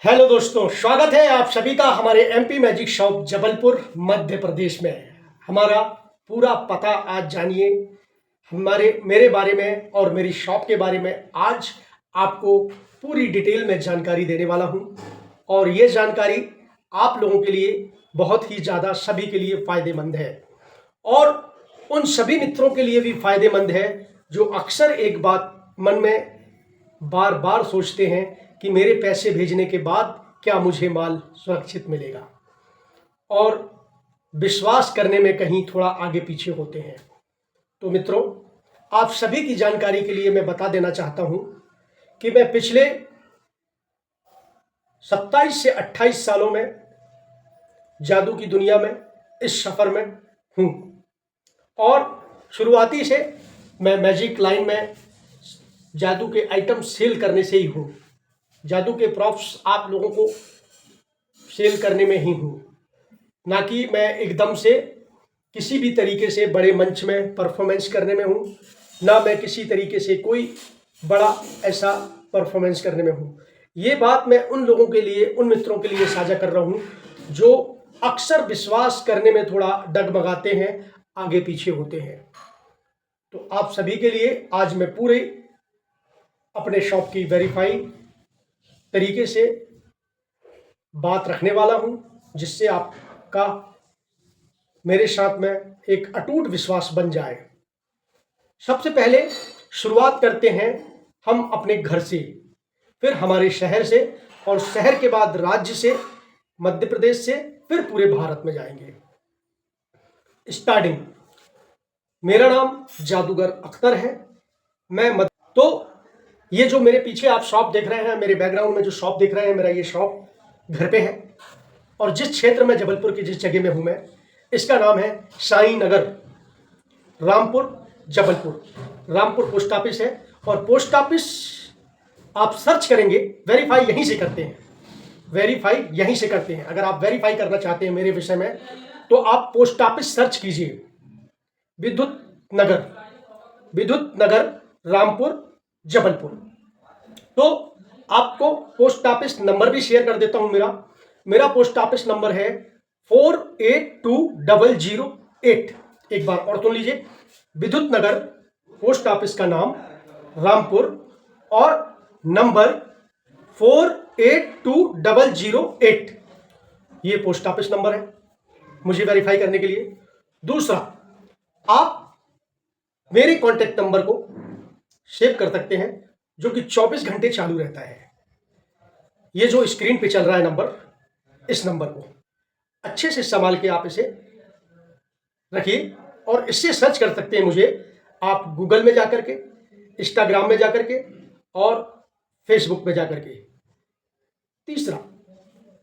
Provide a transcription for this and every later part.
Hello दोस्तों, स्वागत है आप सभी का हमारे MP magic shop Jabalpur Madhya Pradesh में। हमारा पूरा पता आज जानिए, मेरे बारे में और मेरी शॉप के बारे में आज आपको पूरी डिटेल में जानकारी देने वाला हूं। और ये जानकारी आप लोगों के लिए बहुत ही ज़्यादा सभी के लिए फ़ायदेमंद है और उन सभी मित्रों के लिए भी फ़ायदेमंद है जो अक्सर एक बात मन में बार बार सोचते हैं कि मेरे पैसे भेजने के बाद क्या मुझे माल सुरक्षित मिलेगा, और विश्वास करने में कहीं थोड़ा आगे पीछे होते हैं। तो मित्रों, आप सभी की जानकारी के लिए मैं बता देना चाहता हूं कि मैं पिछले 27 से 28 सालों में जादू की दुनिया में इस सफ़र में हूं और शुरुआती से मैं मैजिक लाइन में जादू के आइटम सेल करने से ही हूँ। जादू के प्रॉप्स आप लोगों को सेल करने में ही हूँ, ना कि मैं एकदम से किसी भी तरीके से बड़े मंच में परफॉर्मेंस करने में हूँ, ना मैं किसी तरीके से कोई बड़ा ऐसा परफॉर्मेंस करने में हूँ। ये बात मैं उन लोगों के लिए, उन मित्रों के लिए साझा कर रहा हूँ जो अक्सर विश्वास करने में थोड़ा डगमगाते हैं, आगे पीछे होते हैं। तो आप सभी के लिए आज मैं पूरे अपने शॉप की वेरीफाई तरीके से बात रखने वाला हूं, जिससे आपका मेरे साथ में एक अटूट विश्वास बन जाए। सबसे पहले शुरुआत करते हैं हम अपने घर से, फिर हमारे शहर से, और शहर के बाद राज्य से, मध्य प्रदेश से, फिर पूरे भारत में जाएंगे। स्टार्टिंग, मेरा नाम जादूगर अख्तर है। तो ये जो मेरे पीछे आप शॉप देख रहे हैं, मेरे बैकग्राउंड में जो शॉप देख रहे हैं, मेरा ये शॉप घर पे है। और जिस क्षेत्र में, जबलपुर की जिस जगह में हूँ मैं, इसका नाम है साई नगर, रामपुर, जबलपुर। रामपुर पोस्ट ऑफिस है, और पोस्ट ऑफिस आप सर्च करेंगे, वेरीफाई यहीं से करते हैं, वेरीफाई यहीं से करते हैं। अगर आप वेरीफाई करना चाहते हैं मेरे विषय में, तो आप पोस्ट ऑफिस सर्च कीजिए, विद्युत नगर, रामपुर, जबलपुर। तो आपको पोस्ट ऑफिस नंबर भी शेयर कर देता हूं। मेरा पोस्ट ऑफिस नंबर है 482008। एक बार और सुन लीजिए, विद्युत नगर, पोस्ट ऑफिस का नाम रामपुर, और नंबर 482008। ये पोस्ट ऑफिस नंबर है मुझे वेरीफाई करने के लिए। दूसरा, आप मेरे कॉन्टेक्ट नंबर को सेव कर सकते हैं, जो कि 24 घंटे चालू रहता है। ये जो स्क्रीन पे चल रहा है नंबर, इस नंबर को अच्छे से संभाल के आप इसे रखिए, और इससे सर्च कर सकते हैं मुझे आप गूगल में जाकर के, इंस्टाग्राम में जाकर के, और फेसबुक में जाकर के। तीसरा,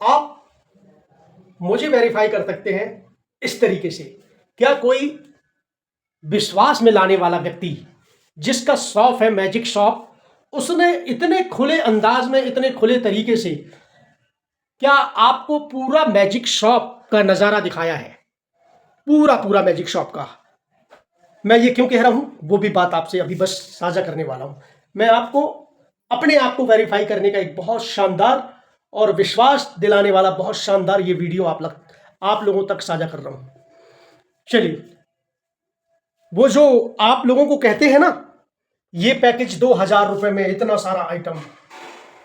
आप मुझे वेरीफाई कर सकते हैं इस तरीके से, क्या कोई विश्वास में लाने वाला व्यक्ति जिसका शॉप है मैजिक शॉप, उसने इतने खुले अंदाज में, इतने खुले तरीके से क्या आपको पूरा मैजिक शॉप का नज़ारा दिखाया है, पूरा मैजिक शॉप का। मैं ये क्यों कह रहा हूं, वो भी बात आपसे अभी बस साझा करने वाला हूं। मैं आपको अपने आप को वेरीफाई करने का एक बहुत शानदार और विश्वास दिलाने वाला बहुत शानदार ये वीडियो आप लोगों तक साझा कर रहा हूं। चलिए, वो जो आप लोगों को कहते हैं ना, ये पैकेज 2000 रुपए में इतना सारा आइटम,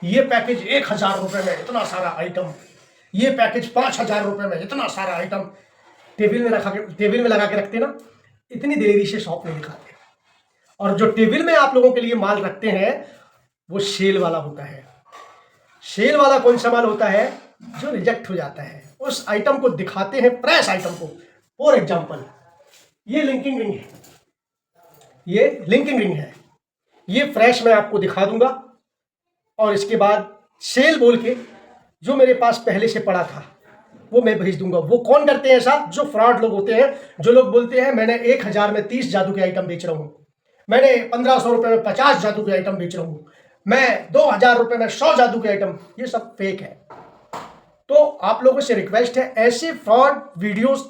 ये पैकेज 1000 रुपए में इतना सारा आइटम, ये पैकेज 5000 रुपए में इतना सारा आइटम, टेबल में लगा के रखते ना, इतनी देरी से शॉप नहीं दिखाते। और जो टेबल में आप लोगों के लिए माल रखते हैं, वो सेल वाला होता है। सेल वाला कौन सा माल होता है? जो रिजेक्ट हो जाता है। उस आइटम को दिखाते हैं, फ्रेश आइटम को। फॉर एग्जाम्पल, ये लिंकिंग रिंग है, ये लिंकिंग रिंग है, ये फ्रेश मैं आपको दिखा दूंगा, और इसके बाद सेल बोल के जो मेरे पास पहले से पड़ा था वो मैं भेज दूंगा। वो कौन करते हैं ऐसा? जो फ्रॉड लोग होते हैं, जो लोग बोलते हैं मैंने 1000 में 30 जादू के आइटम बेच रहा हूं, मैंने 1500 रुपए में 50 जादू के आइटम बेच रहा हूं, मैं 2000 रुपए में 100 जादू के आइटम। ये सब फेक है। तो आप लोगों से रिक्वेस्ट है, ऐसे फ्रॉड वीडियोस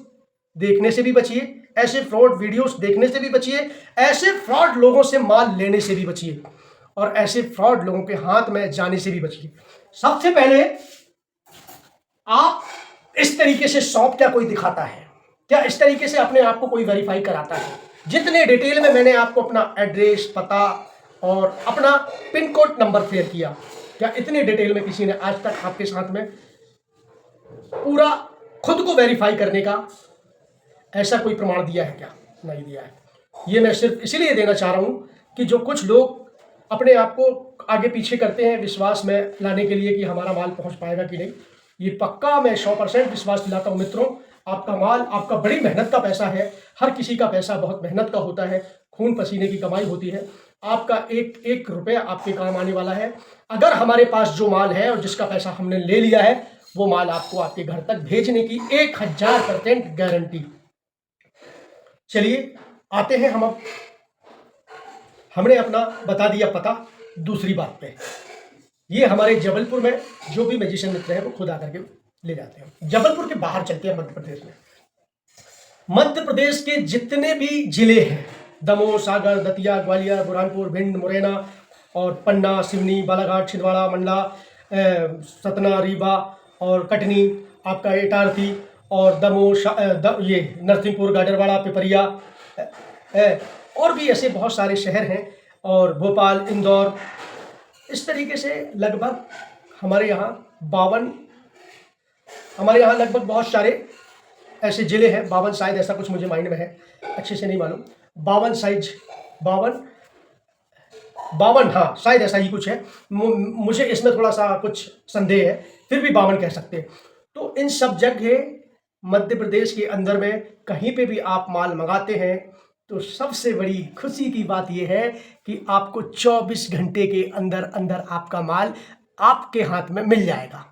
देखने से भी बचिए, ऐसे फ्रॉड वीडियोस देखने से भी बचिए, ऐसे फ्रॉड लोगों से माल लेने से भी बचिए, और ऐसे फ्रॉड लोगों के हाथ में जाने से भी बचिए। सबसे पहले आप इस तरीके से शॉप क्या कोई दिखाता है क्या, इस तरीके से अपने आप को कोई वेरीफाई कराता है? जितने डिटेल में मैंने आपको अपना एड्रेस, पता और अपना पिन कोड नंबर शेयर किया, क्या इतने डिटेल में किसी ने आज तक आपके साथ में पूरा खुद को वेरीफाई करने का ऐसा कोई प्रमाण दिया है क्या? नहीं दिया है। ये मैं सिर्फ इसलिए देना चाह रहा हूं कि जो कुछ लोग अपने आप को आगे पीछे करते हैं विश्वास में लाने के लिए कि हमारा माल पहुंच पाएगा कि नहीं, ये पक्का मैं 100% विश्वास दिलाता हूं मित्रों। आपका माल आपका बड़ी मेहनत का पैसा है। हर किसी का पैसा बहुत मेहनत का होता है, खून पसीने की कमाई होती है। आपका एक एक रुपया आपके काम आने वाला है। अगर हमारे पास जो माल है और जिसका पैसा हमने ले लिया है, वो माल आपको आपके घर तक भेजने की 1000% गारंटी। चलिए आते हैं हम, अब हमने अपना बता दिया पता। दूसरी बात पे, ये हमारे जबलपुर में जो भी मैजिशियन मित्र हैं वो खुद आकर के ले जाते हैं। जबलपुर के बाहर चलते हैं मध्य प्रदेश में। मध्य प्रदेश के जितने भी जिले हैं, दमोह, सागर, दतिया, ग्वालियर, बुरहानपुर, भिंड, मुरैना और पन्ना, सिवनी, बालाघाट, छिंदवाड़ा, मंडला, सतना, रीवा और कटनी, आपका इटारसी और दमोह, ये नरसिंहपुर, गाडरवाड़ा, पिपरिया, और भी ऐसे बहुत सारे शहर हैं, और भोपाल, इंदौर, इस तरीके से लगभग हमारे यहाँ 52, हमारे यहाँ लगभग बहुत सारे ऐसे जिले हैं। 52 शायद, ऐसा कुछ मुझे माइंड में है, अच्छे से नहीं मालूम। 52, हाँ शायद ऐसा ही कुछ है, मुझे इसमें थोड़ा सा कुछ संदेह है, फिर भी 52 कह सकते हैं। तो इन सब जगह मध्य प्रदेश के अंदर में कहीं पे भी आप माल मंगाते हैं तो सबसे बड़ी खुशी की बात यह है कि आपको 24 घंटे के अंदर अंदर आपका माल आपके हाथ में मिल जाएगा।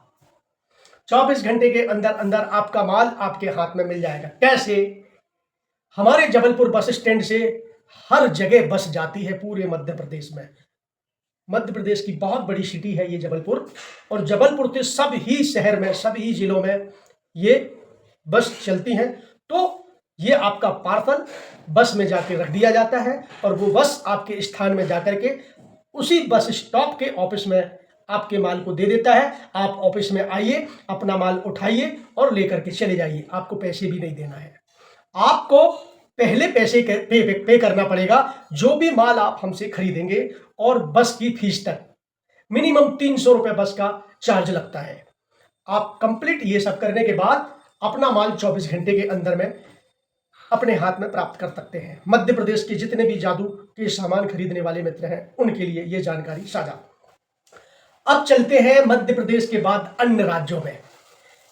24 घंटे के अंदर अंदर आपका माल आपके हाथ में मिल जाएगा। कैसे? हमारे जबलपुर बस स्टैंड से हर जगह बस जाती है पूरे मध्य प्रदेश में। मध्य प्रदेश की बहुत बड़ी सिटी है ये जबलपुर, और जबलपुर के सभी शहर में, सभी जिलों में ये बस चलती हैं। तो ये आपका पार्सल बस में जाके रख दिया जाता है और वो बस आपके स्थान में जाकर के उसी बस स्टॉप के ऑफिस में आपके माल को दे देता है। आप ऑफिस में आइए, अपना माल उठाइए और लेकर के चले जाइए। आपको पैसे भी नहीं देना है। आपको पहले पैसे पे करना पड़ेगा जो भी माल आप हमसे खरीदेंगे, और बस की फीस तक मिनिमम 300 रुपये बस का चार्ज लगता है। आप कंप्लीट ये सब करने के बाद अपना माल 24 घंटे के अंदर में अपने हाथ में प्राप्त कर सकते हैं। मध्य प्रदेश के जितने भी जादू के सामान खरीदने वाले मित्र हैं उनके लिए ये जानकारी साझा। अब चलते हैं मध्य प्रदेश के बाद अन्य राज्यों में,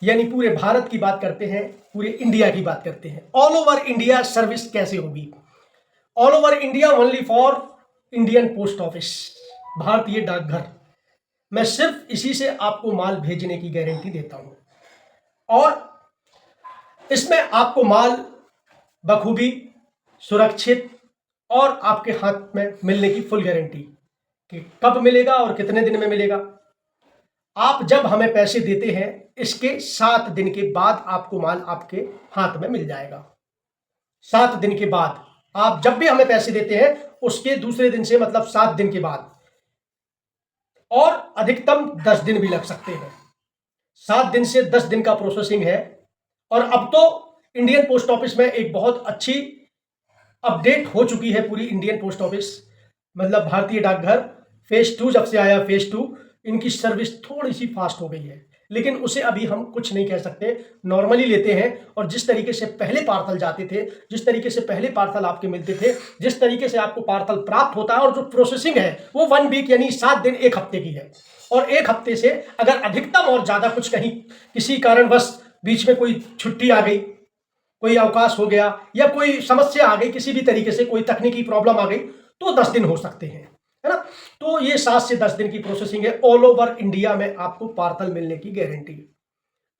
यानी पूरे भारत की बात करते हैं, पूरे इंडिया की बात करते हैं। ऑल ओवर इंडिया सर्विस कैसे होगी? All over India only for Indian post office, भारतीय डाकघर। मैं सिर्फ इसी से आपको माल भेजने की गारंटी देता हूं, और इसमें आपको माल बखूबी, सुरक्षित और आपके हाथ में मिलने की फुल गारंटी कि कब मिलेगा और कितने दिन में मिलेगा। आप जब हमें पैसे देते हैं इसके 7 दिन के बाद आपको माल आपके हाथ में मिल जाएगा। 7 दिन के बाद, आप जब भी हमें पैसे देते हैं उसके दूसरे दिन से, मतलब 7 दिन के बाद, और अधिकतम 10 दिन भी लग सकते हैं। 7 दिन से 10 दिन का प्रोसेसिंग है। और अब तो इंडियन पोस्ट ऑफिस में एक बहुत अच्छी अपडेट हो चुकी है पूरी इंडियन पोस्ट ऑफिस, मतलब भारतीय डाकघर। फेज 2 जब से आया, फेज 2, इनकी सर्विस थोड़ी सी फास्ट हो गई है, लेकिन उसे अभी हम कुछ नहीं कह सकते, नॉर्मली लेते हैं। और जिस तरीके से पहले पार्सल जाते थे, जिस तरीके से पहले पार्सल आपके मिलते थे, जिस तरीके से आपको पार्सल प्राप्त होता है, और जो प्रोसेसिंग है वो 1 वीक यानी 7 दिन, 1 हफ्ते की है। और 1 हफ्ते से अगर अधिकतम और ज्यादा कुछ कहीं किसी कारणवश बीच में कोई छुट्टी आ गई, कोई अवकाश हो गया, या कोई समस्या आ गई, किसी भी तरीके से कोई तकनीकी प्रॉब्लम आ गई, तो 10 दिन हो सकते हैं, है ना। तो ये 7 से 10 दिन की प्रोसेसिंग है। ऑल ओवर इंडिया में आपको पार्सल मिलने की गारंटी है।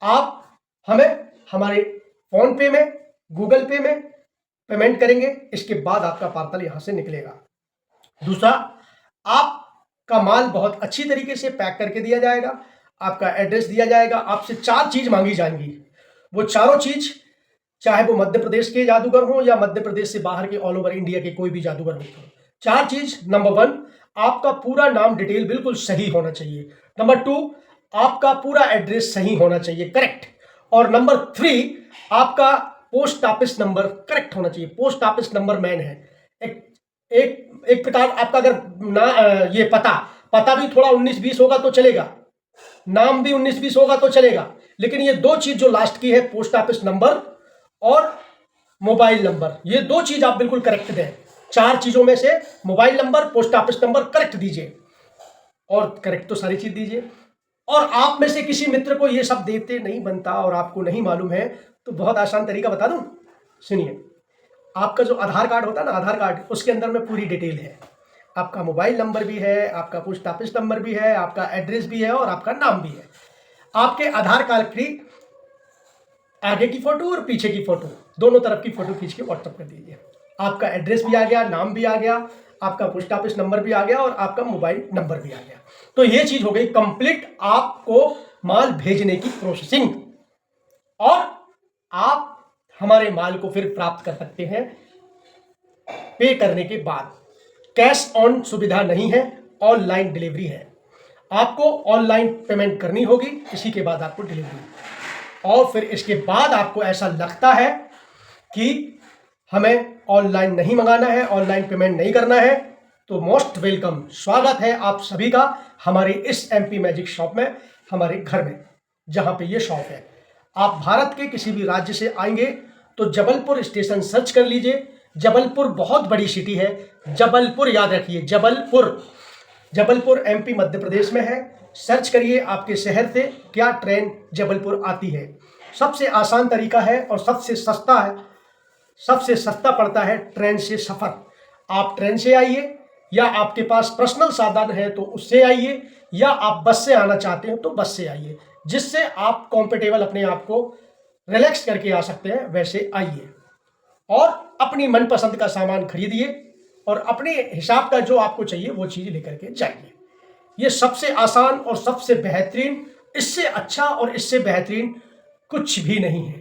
आप हमें हमारे फोन पे में, गूगल पे में पेमेंट करेंगे, इसके बाद आपका पार्सल यहां से निकलेगा। दूसरा, आपका माल बहुत अच्छी तरीके से पैक करके दिया जाएगा, आपका एड्रेस दिया जाएगा, आपसे 4 चीज मांगी जाएंगी। वो चारों चीज, चाहे वो मध्य प्रदेश के जादूगर हो या मध्य प्रदेश से बाहर के ऑल ओवर इंडिया के कोई भी जादूगर हो, 4 चीज। नंबर 1, आपका पूरा नाम डिटेल बिल्कुल सही होना चाहिए। नंबर 2, आपका पूरा एड्रेस सही होना चाहिए, करेक्ट। और नंबर 3, आपका पोस्ट ऑफिस नंबर करेक्ट होना चाहिए। पोस्ट ऑफिस नंबर मैन है। एक प्रकार आपका अगर ये पता भी थोड़ा 19-20 होगा तो चलेगा, नाम भी 19-20 होगा तो चलेगा, लेकिन ये 2 चीज जो लास्ट की है, पोस्ट ऑफिस नंबर और मोबाइल नंबर, ये 2 चीज आप बिल्कुल करेक्ट दें। 4 चीजों में से mobile number, post office number correct दीजिए, और करेक्ट तो सारी चीज दीजिए। और आप में से किसी मित्र को ये सब देते नहीं बनता और आपको नहीं मालूम है, तो बहुत आसान तरीका बता दूं, सुनिए। आपका जो आधार कार्ड होता है ना, आधार कार्ड, उसके अंदर में पूरी डिटेल है। आपका मोबाइल नंबर भी है, आपका पोस्ट ऑफिस नंबर भी है, आपका एड्रेस भी है और आपका नाम भी है। आपके आधार कार्ड की आगे की फोटो और पीछे की फोटो, दोनों तरफ की फोटो खींच के व्हाट्सएप कर दीजिए। आपका एड्रेस भी आ गया, नाम भी आ गया, आपका पोस्ट ऑफिस नंबर भी आ गया और आपका मोबाइल नंबर भी आ गया। तो ये चीज हो गई कंप्लीट आपको माल भेजने की प्रोसेसिंग, और आप हमारे माल को फिर प्राप्त कर सकते हैं पे करने के बाद। कैश ऑन सुविधा नहीं है, ऑनलाइन डिलीवरी है। आपको ऑनलाइन पेमेंट करनी होगी, इसी के बाद आपको डिलीवरी। और फिर इसके बाद आपको ऐसा लगता है कि हमें ऑनलाइन नहीं मंगाना है, ऑनलाइन पेमेंट नहीं करना है, तो मोस्ट वेलकम, स्वागत है आप सभी का हमारे इस MP मैजिक शॉप में, हमारे घर में, जहां पे ये शॉप है। आप भारत के किसी भी राज्य से आएंगे तो जबलपुर स्टेशन सर्च कर लीजिए। जबलपुर बहुत बड़ी सिटी है, जबलपुर याद रखिए, जबलपुर MP मध्य प्रदेश में है। सर्च करिए आपके शहर से क्या ट्रेन जबलपुर आती है। सबसे आसान तरीका है और सबसे सस्ता है, सबसे सस्ता पड़ता है ट्रेन से सफर। आप ट्रेन से आइए, या आपके पास पर्सनल साधन है तो उससे आइए, या आप बस से आना चाहते हो तो बस से आइए, जिससे आप कंफर्टेबल अपने आप को रिलैक्स करके आ सकते हैं, वैसे आइए और अपनी मनपसंद का सामान खरीदिए और अपने हिसाब का जो आपको चाहिए वो चीज लेकर के जाइए। ये सबसे आसान और सबसे बेहतरीन, इससे अच्छा और इससे बेहतरीन कुछ भी नहीं है।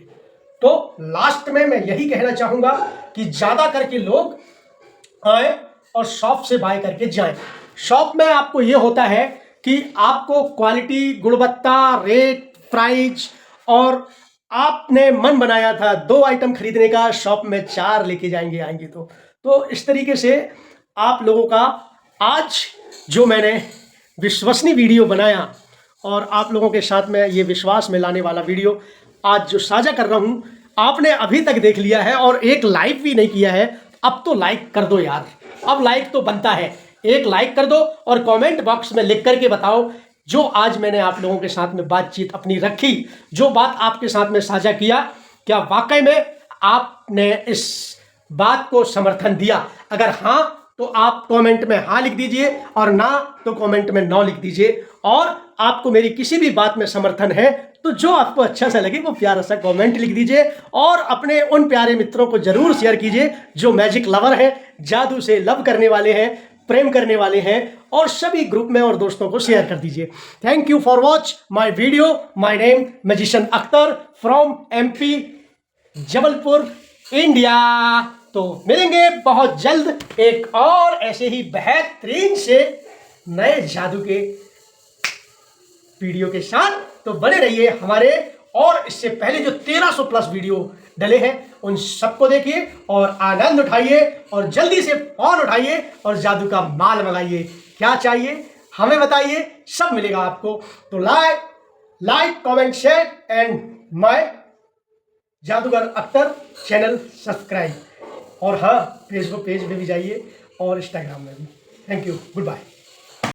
तो लास्ट में मैं यही कहना चाहूंगा कि ज्यादा करके लोग आए और शॉप से बाय करके जाएं। शॉप में आपको ये होता है कि आपको क्वालिटी, गुणवत्ता, रेट, प्राइस, और आपने मन बनाया था 2 आइटम खरीदने का, शॉप में 4 लेके जाएंगे आएंगे तो इस तरीके से आप लोगों का आज जो मैंने विश्वसनीय वीडियो बनाया और आप लोगों के साथ में ये विश्वास में लाने वाला वीडियो आज जो साझा कर रहा हूं, आपने अभी तक देख लिया है और एक लाइक भी नहीं किया है, अब तो लाइक कर दो यार, अब लाइक तो बनता है। एक लाइक कर दो और कमेंट बॉक्स में लिख करके बताओ जो आज मैंने आप लोगों के साथ में बातचीत अपनी रखी, जो बात आपके साथ में साझा किया, क्या वाकई में आपने इस बात को समर्थन दिया। अगर हाँ तो आप कमेंट में हाँ लिख दीजिए, और ना तो कमेंट में नो लिख दीजिए। और आपको मेरी किसी भी बात में समर्थन है तो जो आपको अच्छा सा लगे वो प्यारा सा कमेंट लिख दीजिए, और अपने उन प्यारे मित्रों को जरूर शेयर कीजिए जो मैजिक लवर हैं, जादू से लव करने वाले हैं, प्रेम करने वाले हैं, और सभी ग्रुप में और दोस्तों को शेयर कर दीजिए। Thank you for watch my video. My name magician Akhtar from MP Jabalpur, India. तो मिलेंगे बहुत जल्द एक और ऐसे ही बेहतरीन से नए जादू के वीडियो के साथ। तो बने रहिए हमारे, और इससे पहले जो 1300 प्लस वीडियो डले हैं उन सबको देखिए और आनंद उठाइए, और जल्दी से फोन उठाइए और जादू का माल मंगाइए। क्या चाहिए हमें बताइए, सब मिलेगा आपको। तो like comment share and my जादूगर अख्तर चैनल सब्सक्राइब, और हाँ फेसबुक पेज में भी जाइए और इंस्टाग्राम में भी। Thank you, good bye.